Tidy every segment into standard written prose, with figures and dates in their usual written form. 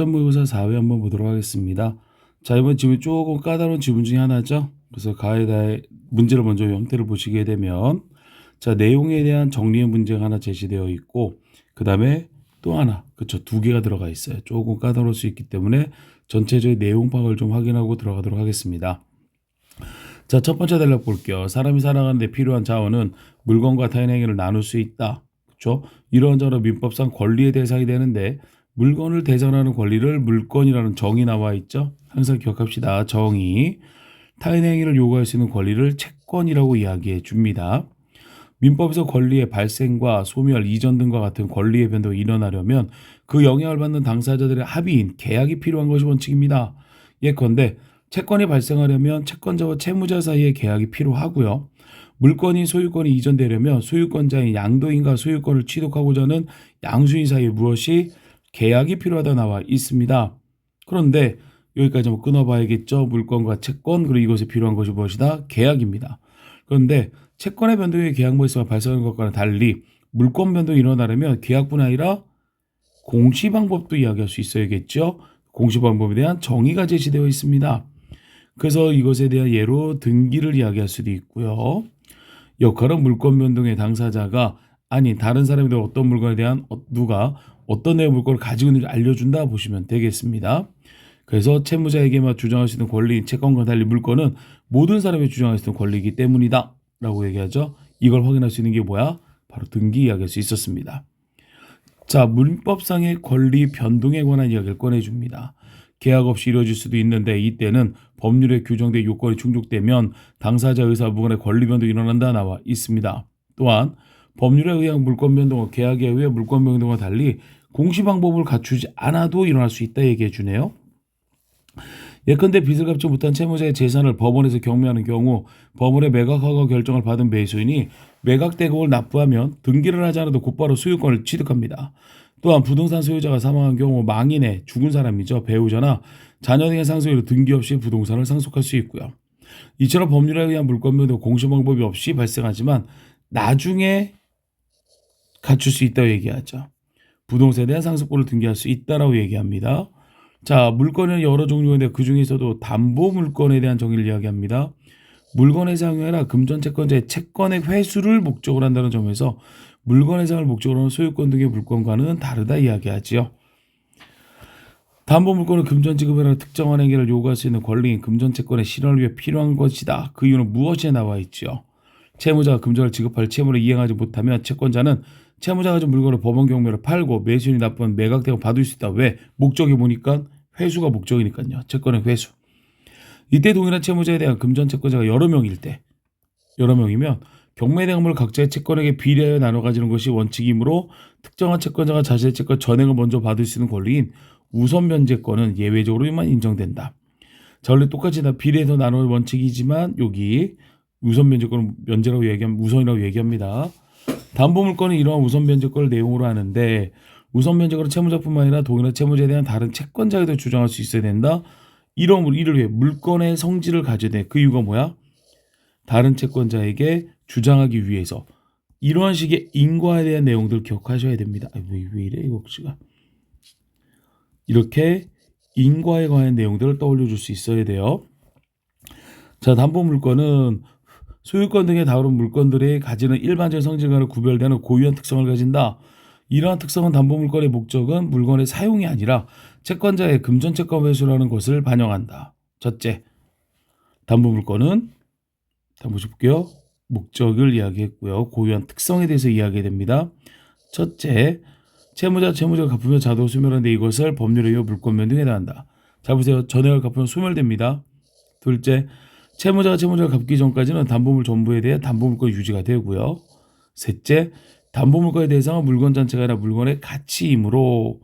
모의고사 4회 한번 보도록 하겠습니다. 자, 이번 질문이 조금 까다로운 질문 중에 하나죠. 그래서 가에다의 문제를 먼저 형태를 보시게 되면, 자, 내용에 대한 정리의 문제가 하나 제시되어 있고, 그 다음에 또 하나, 그쵸, 두 개가 들어가 있어요. 조금 까다로울 수 있기 때문에 전체적인 내용 파악을 좀 확인하고 들어가도록 하겠습니다. 자, 첫 번째 대답 볼게요. 사람이 살아가는 데 필요한 자원은 물건과 타인 행위를 나눌 수 있다. 그렇죠? 이러한 자원은 민법상 권리의 대상이 되는데 물건을 대전하는 권리를 물권이라는 정의 나와 있죠. 항상 기억합시다. 정의. 타인 행위를 요구할 수 있는 권리를 채권이라고 이야기해 줍니다. 민법에서 권리의 발생과 소멸, 이전 등과 같은 권리의 변동이 일어나려면 그 영향을 받는 당사자들의 합의인 계약이 필요한 것이 원칙입니다. 예컨대 채권이 발생하려면 채권자와 채무자 사이의 계약이 필요하고요. 물건이 소유권이 이전되려면 소유권자인 양도인과 소유권을 취득하고자 하는 양수인 사이에 무엇이 계약이 필요하다 나와 있습니다. 그런데 여기까지 한번 끊어봐야겠죠. 물건과 채권, 그리고 이것에 필요한 것이 무엇이다? 계약입니다. 그런데 채권의 변동이 계약 모에서 발생하는 것과는 달리 물권 변동이 일어나려면 계약뿐 아니라 공시 방법도 이야기할 수 있어야겠죠. 공시 방법에 대한 정의가 제시되어 있습니다. 그래서 이것에 대한 예로 등기를 이야기할 수도 있고요. 역할은 물권 변동의 당사자가 아닌 다른 사람이 어떤 물건에 대한 누가 어떤 내의 물건을 가지고 있는지 알려준다 보시면 되겠습니다. 그래서 채무자에게만 주장할 수 있는 권리인 채권과 달리 물건은 모든 사람이 주장할 수 있는 권리이기 때문이다 라고 얘기하죠. 이걸 확인할 수 있는 게 뭐야? 바로 등기 이야기할 수 있었습니다. 자, 문법상의 권리 변동에 관한 이야기를 꺼내줍니다. 계약 없이 이루어질 수도 있는데 이때는 법률에 규정된 요건이 충족되면 당사자 의사 무관의 권리 변동이 일어난다 나와 있습니다. 또한 법률에 의한 물권 변동과 계약에 의해 물권 변동과 달리 공시 방법을 갖추지 않아도 일어날 수 있다 얘기해 주네요. 예컨대 빚을 갚지 못한 채무자의 재산을 법원에서 경매하는 경우 법원의 매각허가 결정을 받은 매수인이 매각 대금을 납부하면 등기를 하지 않아도 곧바로 소유권을 취득합니다. 또한 부동산 소유자가 사망한 경우 망인의 죽은 사람이죠. 배우자나 자녀 등의 상속으로 등기 없이 부동산을 상속할 수 있고요. 이처럼 법률에 의한 물권 변동 공시 방법이 없이 발생하지만 나중에 갖출 수 있다고 얘기하죠. 부동산에 대한 상속권을 등기할 수 있다라고 얘기합니다. 자, 물건은 여러 종류가 있는데 그 중에서도 담보 물건에 대한 정의를 이야기합니다. 물건의 사용이 아니라 금전 채권자의 채권의 회수를 목적으로 한다는 점에서 물건의 사용을 목적으로 하는 소유권 등의 물건과는 다르다 이야기하지요. 담보 물건은 금전 지급을 하는 특정한 행위를 요구할 수 있는 권리인 금전 채권의 실현을 위해 필요한 것이다. 그 이유는 무엇에 나와 있지요? 채무자가 금전을 지급할 채무를 이행하지 못하면 채권자는 채무자가 가진 물건을 법원 경매로 팔고 매수인이 납부한 매각 대금 받을 수 있다. 왜? 목적이 보니까 회수가 목적이니까요. 채권의 회수. 이때 동일한 채무자에 대한 금전 채권자가 여러 명일 때, 여러 명이면 경매 대금을 각자의 채권에게 비례하여 나눠 가지는 것이 원칙이므로 특정한 채권자가 자신의 채권 전액을 먼저 받을 수 있는 권리인 우선 변제권은 예외적으로만 인정된다. 자, 원래 똑같이 다 비례해서 나누는 원칙이지만 여기 우선 변제권은 면제라고 얘기하면 우선이라고 얘기합니다. 담보 물건은 이러한 우선 변제권을 내용으로 하는데 우선 변제권은 채무자뿐만 아니라 동일한 채무자에 대한 다른 채권자에도 주장할 수 있어야 된다. 이를 위해 물건의 성질을 가져야 돼. 그 이유가 뭐야? 다른 채권자에게 주장하기 위해서. 이러한 식의 인과에 대한 내용들을 기억하셔야 됩니다. 왜 이래 이거 혹시가. 이렇게 인과에 관한 내용들을 떠올려 줄 수 있어야 돼요. 자, 담보 물건은 소유권 등에 다른 물건들이 가지는 일반적인 성질과는 구별되는 고유한 특성을 가진다. 이러한 특성은 담보 물건의 목적은 물건의 사용이 아니라 채권자의 금전 채권 회수라는 것을 반영한다. 첫째, 담보 물건은 볼게요. 목적을 이야기했고요. 고유한 특성에 대해서 이야기됩니다. 첫째, 채무자가 갚으면 자동 소멸하는데 이것을 법률에 의해 물권 변동에 해당한다. 자, 보세요. 전액을 갚으면 소멸됩니다. 둘째, 채무자가 갚기 전까지는 담보물 전부에 대해 담보물권 유지가 되고요. 셋째, 담보물권의 대상은 물건 전체가 아니라 물건의 가치이므로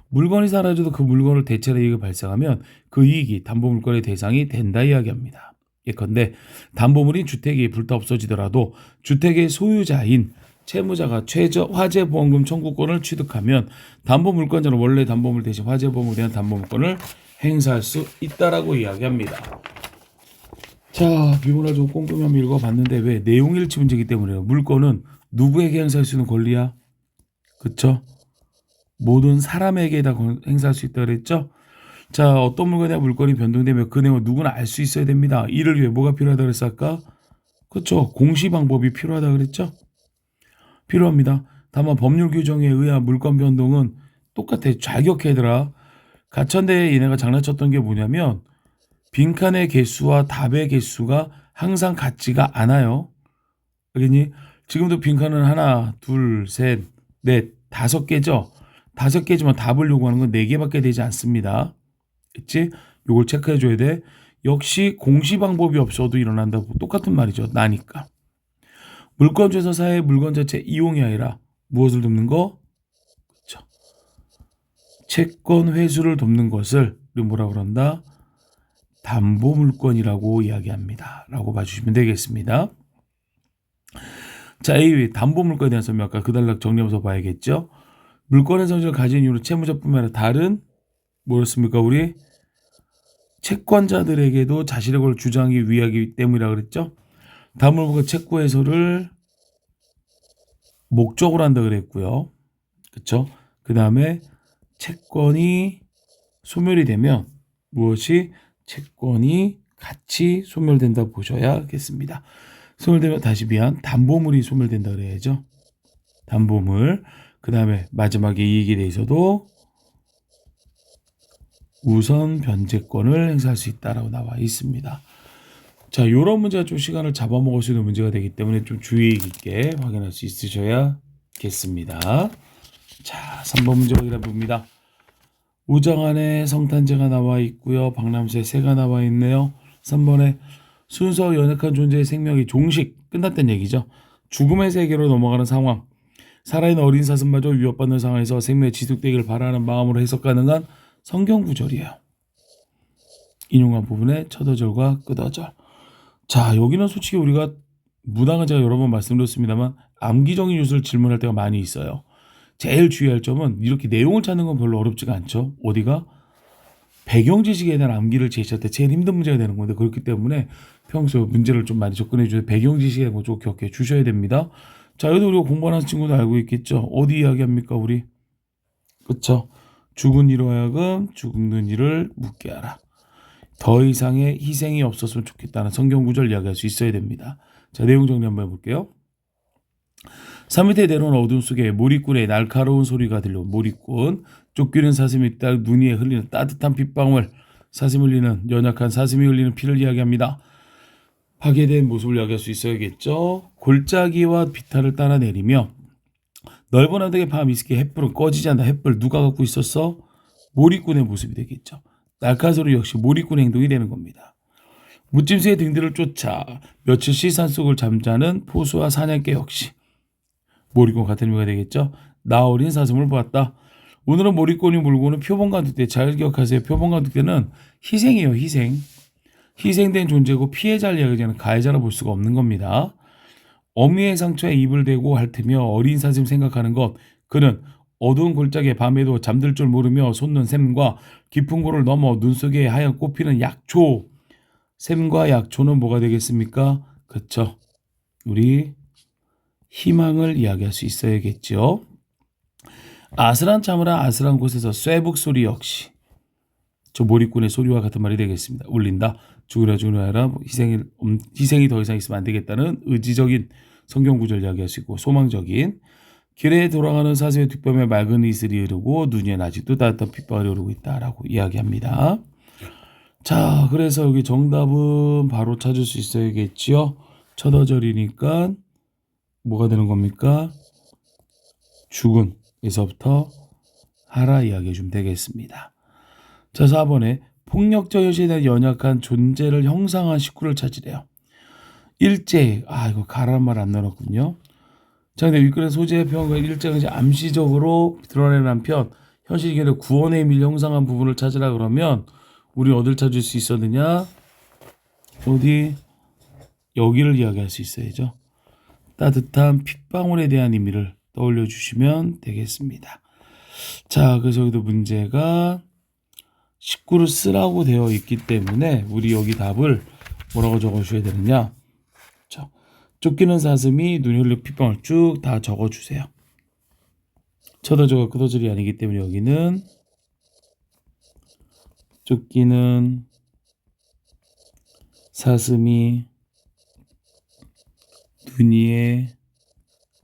물건이 사라져도 그 물건을 대체할 이익이 발생하면 그 이익이 담보물권의 대상이 된다 이야기합니다. 예컨대 담보물인 주택이 불타 없어지더라도 주택의 소유자인 채무자가 최저 화재보험금 청구권을 취득하면 담보물권자는 원래 담보물 대신 화재보험에 대한 담보물권을 행사할 수 있다라고 이야기합니다. 자, 비문화 좀 꼼꼼히 한번 읽어봤는데 왜? 내용 일치 문제이기 때문에요. 물건은 누구에게 행사할 수 있는 권리야? 그쵸? 모든 사람에게 다 행사할 수 있다 그랬죠. 자, 어떤 물건이나 물건이 변동되면 그 내용을 누구나 알 수 있어야 됩니다. 이를 위해 뭐가 필요하다 그랬어 아까? 그렇죠. 공시 방법이 필요하다 그랬죠. 필요합니다. 다만 법률 규정에 의한 물건 변동은 똑같아. 잘 기억해 얘들아. 가천대에 얘네가 장난쳤던 게 뭐냐면 빈칸의 개수와 답의 개수가 항상 같지가 않아요. 알겠니? 지금도 빈칸은 하나, 둘, 셋, 넷, 5개죠. 5개지만 답을 요구하는 건 4개밖에 되지 않습니다. 있지? 요걸 체크해 줘야 돼. 역시 공시 방법이 없어도 일어난다고 똑같은 말이죠. 나니까. 물건 죄서사의 물건 자체 이용이 아니라 무엇을 돕는 거? 그렇죠. 채권 회수를 돕는 것을 우리 뭐라 그런다? 담보 물건이라고 이야기합니다. 라고 봐주시면 되겠습니다. 자, A 담보 물건에 대한 설명 아까 그 단락 정리하면서 봐야겠죠. 물건의 성질을 가진 이유로 채무자뿐만 아니라 다른 뭐였습니까? 우리 채권자들에게도 자신의 걸 주장하기 위하기 때문이라 그랬죠. 담보 물건 채권 회수를 목적으로 한다 그랬고요. 그렇죠? 그 다음에 채권이 소멸이 되면 무엇이 채권이 같이 소멸된다 보셔야겠습니다. 소멸되면 다시 담보물이 소멸된다 그래야죠. 담보물. 그 다음에 마지막에 이익에 대해서도 우선 변제권을 행사할 수 있다라고 나와 있습니다. 자, 이런 문제가 좀 시간을 잡아먹을 수 있는 문제가 되기 때문에 좀 주의 깊게 확인할 수 있으셔야겠습니다. 자, 3번 문제 확인해 봅니다. 우정 안에 성탄제가 나와 있고요. 박람새 새가 나와 있네요. 3번에 순서 연약한 존재의 생명이 종식 끝났다는 얘기죠. 죽음의 세계로 넘어가는 상황. 살아있는 어린 사슴마저 위협받는 상황에서 생명이 지속되기를 바라는 마음으로 해석 가능한 성경 구절이에요. 인용한 부분의 첫 어절과 끝 어절. 자, 여기는 솔직히 우리가 무당은 제가 여러 번 말씀드렸습니다만 암기적인 요소를 질문할 때가 많이 있어요. 제일 주의할 점은 이렇게 내용을 찾는 건 별로 어렵지가 않죠. 어디가? 배경 지식에 대한 암기를 제시할 때 제일 힘든 문제가 되는 건데 그렇기 때문에 평소 문제를 좀 많이 접근해 주세요. 배경 지식에 대한 거 좀 기억해 주셔야 됩니다. 자, 여기도 우리가 공부하는 친구도 알고 있겠죠. 어디 이야기합니까 우리? 그쵸? 죽은 이로 하여금 죽는 이를 묻게 하라. 더 이상의 희생이 없었으면 좋겠다는 성경 구절 이야기할 수 있어야 됩니다. 자, 내용 정리 한번 해볼게요. 산 밑에 내려온 어둠 속에 몰입꾼의 날카로운 소리가 들려. 몰입꾼, 쫓기는 사슴이 눈 위에 흘리는 따뜻한 빗방울, 사슴 흘리는 연약한 사슴이 흘리는 피를 이야기합니다. 파괴된 모습을 이야기할 수 있어야겠죠. 골짜기와 비탈을 따라 내리며 넓은 언덕의 밤이 있게 횃불은 꺼지지 않는다. 횃불 누가 갖고 있었어? 몰입꾼의 모습이 되겠죠. 날카로운 소리 역시 몰입꾼의 행동이 되는 겁니다. 무짐승의 등들을 쫓아 며칠씩 산속을 잠자는 포수와 사냥개 역시 몰입꾼 같은 의미가 되겠죠. 나 어린 사슴을 보았다. 오늘은 몰입꾼이 물고 오는 표본간둑대. 잘 기억하세요. 표본간둑대는 희생이에요. 희생. 희생된 존재고 피해자를 이야기하는 가해자라 볼 수가 없는 겁니다. 어미의 상처에 입을 대고 핥으며 어린 사슴 생각하는 것. 그는 어두운 골짜기에 밤에도 잠들 줄 모르며 솟는 샘과 깊은 골을 넘어 눈 속에 하얀 꽃피는 약초. 샘과 약초는 뭐가 되겠습니까? 그렇죠. 우리 희망을 이야기할 수 있어야겠죠. 아슬한 참으라 아슬한 곳에서 쇠북 소리 역시 저 몰입꾼의 소리와 같은 말이 되겠습니다. 울린다. 죽으라 죽으라 하라. 희생이 더 이상 있으면 안 되겠다는 의지적인 성경 구절 이야기할 수 있고 소망적인 길에 돌아가는 사슴의 뒷밤에 맑은 이슬이 흐르고 눈 위엔 아직도 따뜻한 빗방울이 흐르고 있다라고 이야기합니다. 자, 그래서 여기 정답은 바로 찾을 수 있어야겠지요. 첫 어절이니까 뭐가 되는 겁니까? 죽은에서부터 하라 이야기해 주면 되겠습니다. 자, 4번에 폭력적 현실에 대한 연약한 존재를 형상화한 식구를 찾으래요. 일제, 이거 가라는 말 안 넣었군요. 자, 근데 윗글의 소재의 표현과 일제가 이제 암시적으로 드러내는 한편 현실계의 구원의 의미를 형상한 부분을 찾으라 그러면 우리 어딜 찾을 수 있었느냐? 어디? 여기를 이야기할 수 있어야죠. 따뜻한 핏방울에 대한 의미를 떠올려 주시면 되겠습니다. 자, 그래서 여기도 문제가 식구를 쓰라고 되어 있기 때문에 우리 여기 답을 뭐라고 적어주셔야 되느냐? 자, 쫓기는 사슴이 눈이 흘려 핏방울 쭉 다 적어주세요. 첫 어조가 끝어절이 아니기 때문에 여기는 쫓기는 사슴이 눈 위에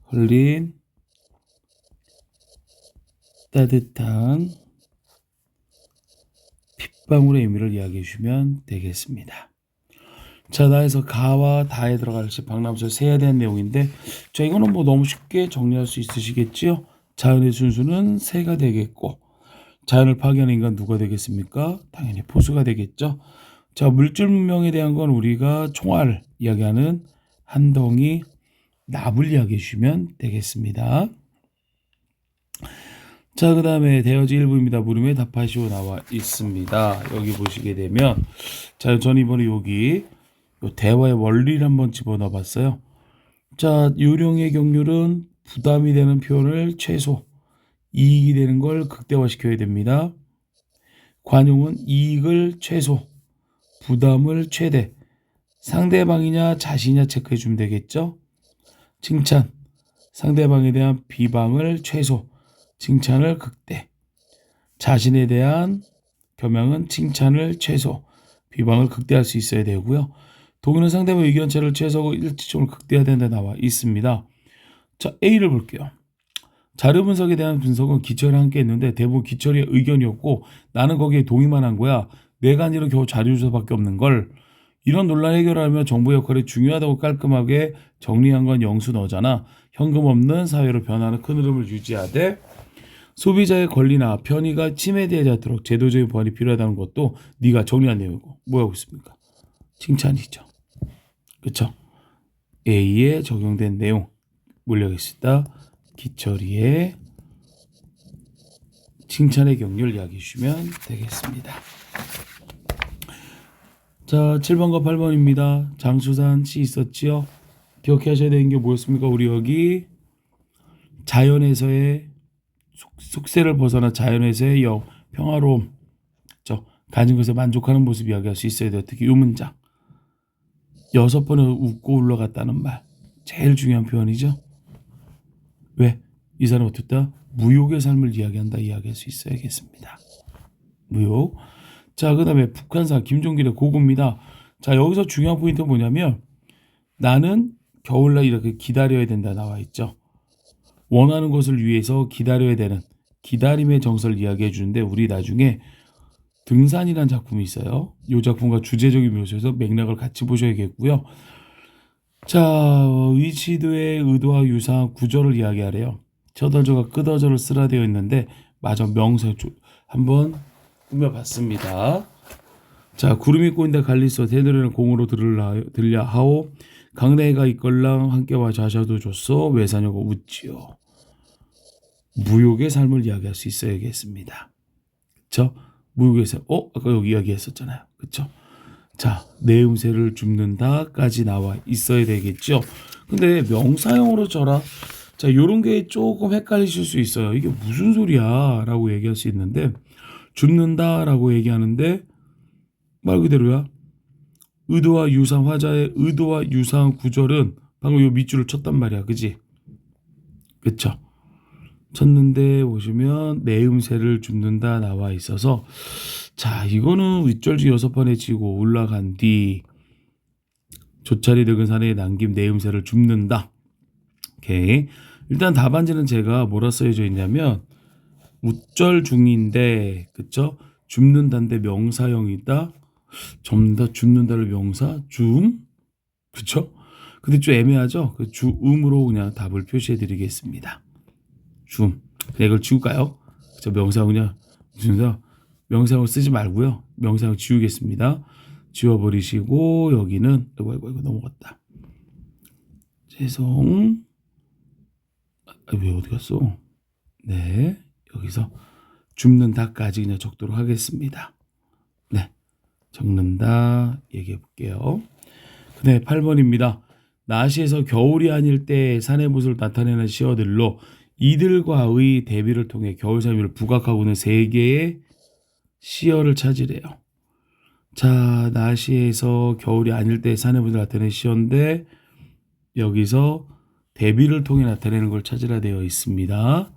흘린 따뜻한 핏방울의 의미를 이야기해 주시면 되겠습니다. 자, 나에서 가와 다에 들어갈 시 박람수 세에 대한 내용인데, 자, 이거는 뭐 너무 쉽게 정리할 수 있으시겠지요? 자연의 순수는 새가 되겠고, 자연을 파괴하는 인간 누가 되겠습니까? 당연히 포수가 되겠죠. 자, 물질 문명에 대한 건 우리가 총알 이야기하는 한 덩이 납을 이야기해 주시면 되겠습니다. 자, 그 다음에 대어지 1부입니다. 물음에 답하시오 나와 있습니다. 여기 보시게 되면, 자, 전 이번에 여기 대화의 원리를 한번 집어넣어 봤어요. 자, 요령의 경률은 부담이 되는 표현을 최소, 이익이 되는 걸 극대화시켜야 됩니다. 관용은 이익을 최소, 부담을 최대, 상대방이냐 자신이냐 체크해 주면 되겠죠. 칭찬, 상대방에 대한 비방을 최소, 칭찬을 극대, 자신에 대한 겸양은 칭찬을 최소, 비방을 극대할 수 있어야 되고요. 동의는 상대방 의견차를 최소하고 일치점을 극대해야 된다 나와 있습니다. 자, A를 볼게요. 자료 분석에 대한 분석은 기철이 함께 했는데 대부분 기철이의 의견이었고 나는 거기에 동의만 한 거야. 내가 한 일은 겨우 자료 조사밖에 없는 걸. 이런 논란 해결하려면 정부 역할이 중요하다고 깔끔하게 정리한 건 영수 너잖아. 현금 없는 사회로 변하는 큰 흐름을 유지하되 소비자의 권리나 편의가 침해되지 않도록 제도적인 보완이 필요하다는 것도 네가 정리한 내용이고 뭐라고 있습니까? 칭찬이죠. 그쵸? A에 적용된 내용 물려있다. 기철이의 칭찬의 경륜을 이야기해 주시면 되겠습니다. 자, 7번과 8번입니다. 장수산 씨 있었지요? 기억하셔야 되는 게 뭐였습니까? 우리 여기 자연에서의 속세를 벗어나 자연에서의 평화로움, 가진 것에 만족하는 모습 이야기할 수 있어야 돼요. 특히 이 문장 6번을 웃고 올라갔다는 말 제일 중요한 표현이죠. 왜? 이 사람은 어떻다? 무욕의 삶을 이야기한다 이야기할 수 있어야겠습니다. 무욕. 자, 그 다음에 북한산 김종길의 고구입니다. 자, 여기서 중요한 포인트는 뭐냐면 나는 겨울날 이렇게 기다려야 된다 나와 있죠. 원하는 것을 위해서 기다려야 되는 기다림의 정서를 이야기해 주는데 우리 나중에 등산이라는 작품이 있어요. 이 작품과 주제적인 묘사에서 맥락을 같이 보셔야겠고요. 자, 의치도의 의도와 유사한 구절을 이야기하래요. 첫 어조가 끝 어조를 쓰라 되어 있는데 마저 명사 한번 꾸며봤습니다. 자, 구름이 꼬인다 갈리서 대노래는 공으로 들려 하오 강내가 있걸랑 함께와 자셔도 좋소 외사녀고 웃지요. 무욕의 삶을 이야기할 수 있어야겠습니다. 그쵸? 무욕의 삶. 아까 여기 이야기했었잖아요. 그쵸? 자, 내 음새를 줍는다까지 나와 있어야 되겠죠. 근데 명사형으로 져라. 자, 요런 게 조금 헷갈리실 수 있어요. 이게 무슨 소리야? 라고 얘기할 수 있는데 줍는다 라고 얘기하는데 말 그대로야. 의도와 유사한 화자의 의도와 유사한 구절은 방금 요 밑줄을 쳤단 말이야. 그지? 그쵸? 쳤는데 보시면 내 음새를 줍는다 나와 있어서 자, 이거는 윗절지 6번에 치고 올라간 뒤 조차리 늙은 산에 남김 내 음새를 줍는다. 오케이. 일단 답안지는 제가 뭐라 써져 있냐면 웃절 중인데 그쵸? 줍는다인데 명사형이다. 접는다 줍는다를 명사 줌 그쵸? 근데 좀 애매하죠? 그 주음으로 그냥 답을 표시해 드리겠습니다. 줌. 그냥 이걸 지울까요? 그쵸? 명사형 그냥 명사형을 쓰지 말고요. 명사형 지우겠습니다. 지워버리시고 여기는 이거 넘어갔다. 죄송. 왜 어디 갔어? 네, 여기서 줍는다까지 그냥 적도록 하겠습니다. 네, 적는다 얘기해 볼게요. 네, 8번입니다. 나시에서 겨울이 아닐 때 산의 모습을 나타내는 시어들로 이들과의 대비를 통해 겨울 삶을 부각하고 있는 세 개의 시어를 찾으래요. 자, 나시에서 겨울이 아닐 때 산의 모습을 나타내는 시어인데 여기서 대비를 통해 나타내는 걸 찾으라 되어 있습니다.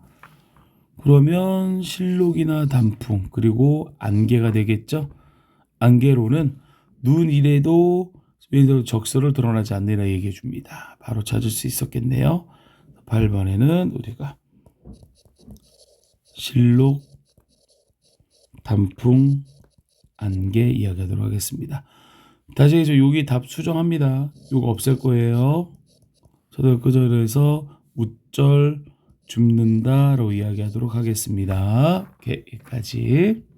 그러면 실록이나 단풍 그리고 안개가 되겠죠. 안개로는 눈 이래도 적서를 드러나지 않느라 얘기해 줍니다. 바로 찾을 수 있었겠네요. 8번에는 우리가 실록, 단풍, 안개 이야기하도록 하겠습니다. 다시 해서 여기 답 수정합니다. 이거 없앨 거예요. 저도 그절에서 우절 줍는다라고 이야기하도록 하겠습니다. 오케이, 여기까지.